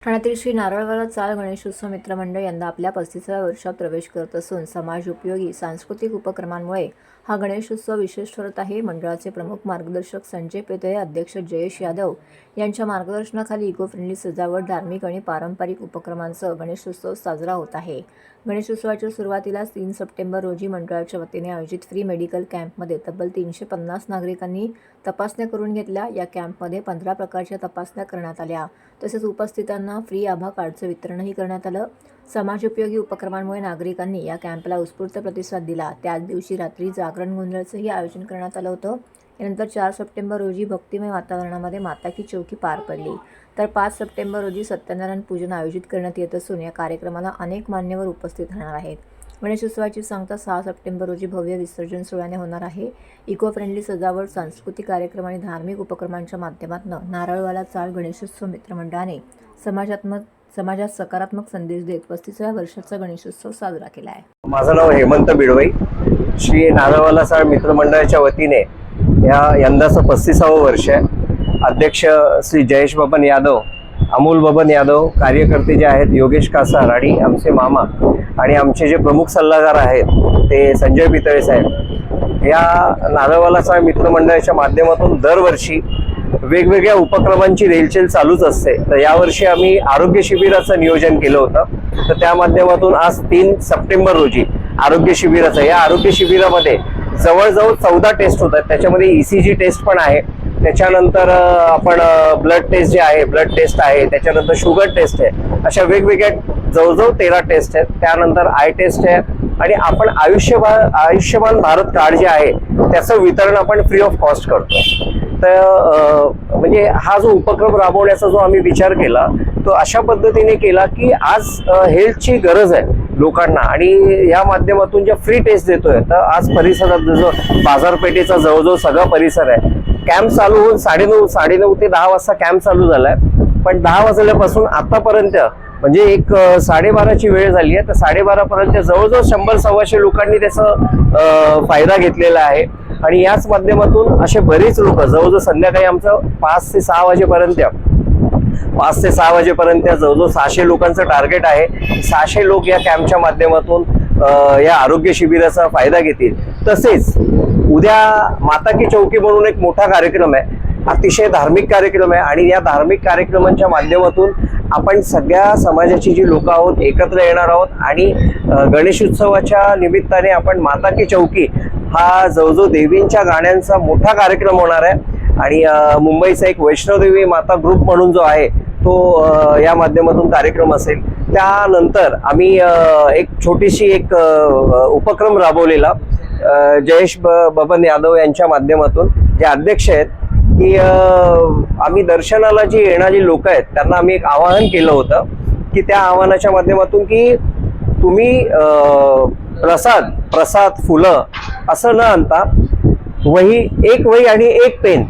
ठाण्यातील श्री नारळवाला चाळ गणेशोत्सव मित्रमंडळ यंदा आपल्या 35व्या वर्षात प्रवेश करत असून समाज उपयोगी सांस्कृतिक उपक्रमांमुळे हा गणेशोत्सव विशेष ठरत आहे। मंडळाचे प्रमुख मार्गदर्शक संजय पेतळे, अध्यक्ष जयेश यादव यांच्या मार्गदर्शनाखाली इको फ्रेंडली सजावट, धार्मिक आणि पारंपरिक उपक्रमांसह गणेशोत्सव साजरा होत आहे। गणेशोत्सवाच्या सुरुवातीला 3 सप्टेंबर रोजी मंडळाच्या वतीने आयोजित फ्री मेडिकल कॅम्पमध्ये तब्बल 350 नागरिकांनी तपासण्या करून घेतल्या। या कॅम्पमध्ये 15 प्रकारच्या तपासण्या करण्यात आल्या। तसेच उपस्थितांना फ्री आभा कार्डचं वितरणही करण्यात आलं। समाजोपयोगी उपक्रमांमुळे नागरिकांनी या कॅम्पला उत्स्फूर्त प्रतिसाद दिला। त्याच दिवशी रात्री जागरण गोंधळाचंही आयोजन करण्यात आलं होतं। यानंतर 4 सप्टेंबर रोजी भक्तिमय वातावरणामध्ये माता की चौकी पार पडली, तर 5 सप्टेंबर रोजी सत्यनारायण पूजन आयोजित करण्यात येत असून या कार्यक्रमाला अनेक मान्यवर उपस्थित राहणार आहेत। गणेशोत्सवाची सांगता 6 सप्टेंबर रोजी भव्य विसर्जन सोहळ्याने होणार आहे। इको फ्रेंडली सजावट, सांस्कृतिक कार्यक्रम आणि धार्मिक उपक्रमांच्या माध्यमातून नारळवाला चाळ गणेशोत्सव मित्रमंडळाने समाजात सकारात्मक संदेश देत 35व्या वर्षाचा गणेशोत्सव साजरा केला आहे। माझं नाव हेमंत बिडवई। श्री नारळवाला चाळ मित्रमंडळाच्या वतीने यंदाचं 35वं वर्ष आहे। अध्यक्ष श्री जयेश बबन यादव, अमोल बबन यादव, कार्यकर्ते जे आहेत योगेश कासार आणि आमचे मामा आणि आमचे जे प्रमुख सल्लागार आहेत ते संजय पितळे साहेब, या नारळवाला चाळ मित्रमंडळाच्या माध्यमातून दरवर्षी वेगवेगळ्या उपक्रमांची रेलचेल चालूच असते। तर यावर्षी आम्ही आरोग्य शिबिराचं नियोजन केलं होतं। तर त्या माध्यमातून आज 3 सप्टेंबर रोजी आरोग्य शिबिराचं, या आरोग्य शिबिरामध्ये जवळजवळ 14 टेस्ट होतात। त्याच्यामध्ये ECG टेस्ट पण आहे, त्याच्यानंतर आपण ब्लड टेस्ट जे आहे ब्लड टेस्ट आहे, त्याच्यानंतर शुगर टेस्ट आहे, अशा वेगवेगळ्या जवळजवळ 13 टेस्ट आहेत। त्यानंतर आय टेस्ट आहे आणि आपण आयुष्यमान भारत कार्ड जे आहे त्याचं वितरण आपण फ्री ऑफ कॉस्ट करतो। तर म्हणजे हा जो उपक्रम राबवण्याचा जो आम्ही विचार केला तो अशा पद्धतीने केला की आज हेल्थची गरज आहे लोकांना आणि या माध्यमातून ज्या फ्री टेस्ट देतोय, तर आज परिसरात जो बाजारपेठेचा जवळजवळ सगळा परिसर आहे, कॅम्प चालू होऊन 9:30 ते 10 वाजता कॅम्प चालू झालाय, पण 10 वाजल्यापासून आतापर्यंत म्हणजे एक 12:30ची वेळ झाली आहे। तर 12:30 पर्यंत जवळजवळ 100-125 लोकांनी त्याचा फायदा घेतलेला आहे आणि याच माध्यमातून असे बरेच लोक जवळजवळ संध्याकाळी आमचं 5 ते 6 वाजेपर्यंत जवळजवळ 600 लोकांचं टार्गेट आहे। 600 लोक या कॅम्पच्या माध्यमातून या आरोग्य शिबिराचा फायदा घेतील। तसेच उद्या माता की चौकी म्हणून एक मोठा कार्यक्रम आहे, अतिशय धार्मिक कार्यक्रम आहे आणि या धार्मिक कार्यक्रमांच्या माध्यमातून आपण सगळ्या समाजाची जी लोक आहोत एकत्र येणार आहोत आणि गणेशोत्सवाच्या निमित्ताने आपण माता की चौकी हा जवळजवळ देवींच्या गाण्यांचा मोठा कार्यक्रम होणार आहे आणि मुंबईचा एक वैष्णोदेवी माता ग्रुप म्हणून जो आहे तो या माध्यमातून कार्यक्रम असेल। त्यानंतर आम्ही एक छोटीशी उपक्रम राबवलेला जयेश बबन यादव यांच्या माध्यमातून, जे अध्यक्ष आहेत, की आम्ही दर्शनाला जी येणारी लोक आहेत त्यांना आम्ही एक आवाहन केलं होतं की त्या आवाहनाच्या माध्यमातून की तुम्ही प्रसाद फुलं असं न आणता एक वही आणि एक पेन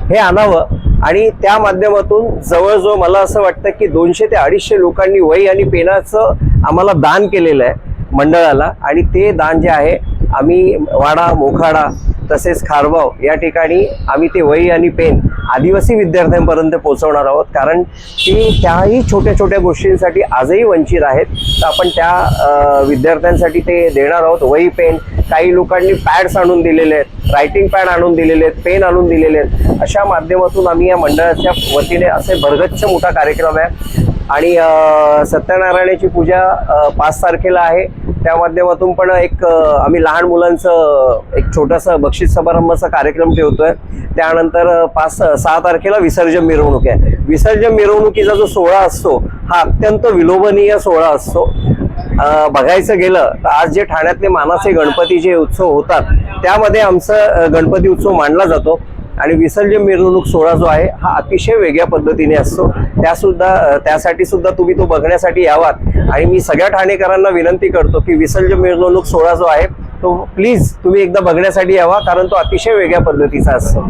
हे आणावं आणि त्या माध्यमातून जवळजवळ मला असं वाटतं की 200 ते 250 लोकांनी वही आणि पेनाचं आम्हाला दान केलेलं आहे मंडळाला आणि ते दान जे आहे आम्ही वाडा, मोखाडा तसेच खारबाव या ठिकाणी आम्ही ते वही आणि पेन आदिवासी विद्यार्थ्यांपर्यंत पोहोचवणार आहोत, कारण की त्याही छोट्या छोट्या गोष्टींसाठी आजही वंचित आहेत। तर आपण त्या विद्यार्थ्यांसाठी ते देणार आहोत। वही, पेन, काही लोकांनी पॅड्स आणून दिलेले आहेत, रायटिंग पॅड आणून दिलेले आहेत, पेन आणून दिलेले आहेत। अशा माध्यमातून आम्ही या मंडळाच्या वतीने असे भरगच्च मोठा कार्यक्रम आहे आणि सत्यनारायणाची पूजा 5 तारखेला आहे। त्या माध्यमातून पण आम्ही लहान मुलांचं एक छोटासा बक्षीस समारंभाचा कार्यक्रम ठेवतोय। त्यानंतर 6 तारखेला विसर्जन मिरवणूक आहे। विसर्जन मिरवणुकीचा जो सोहळा असतो हा अत्यंत विलोभनीय सोहळा असतो। बघायचं गेलं तर आज जे ठाण्यातले मानाचे गणपती जे उत्सव होतात त्यामध्ये आमचा गणपती उत्सव मांडला जातो आणि विसर्जन मिरवणूक सोहळा जो आहे हा अतिशय वेगळ्या पद्धतीने असतो। त्यासाठी सुद्धा तुम्ही तो बघण्यासाठी यावात आणि मी सगळ्या ठाणेकरांना विनंती करतो की विसर्जन मिरवणूक सोहळा जो आहे तो प्लीज तुम्ही एकदा बघण्यासाठी यावा, कारण तो अतिशय वेगळ्या पद्धतीचा असतो।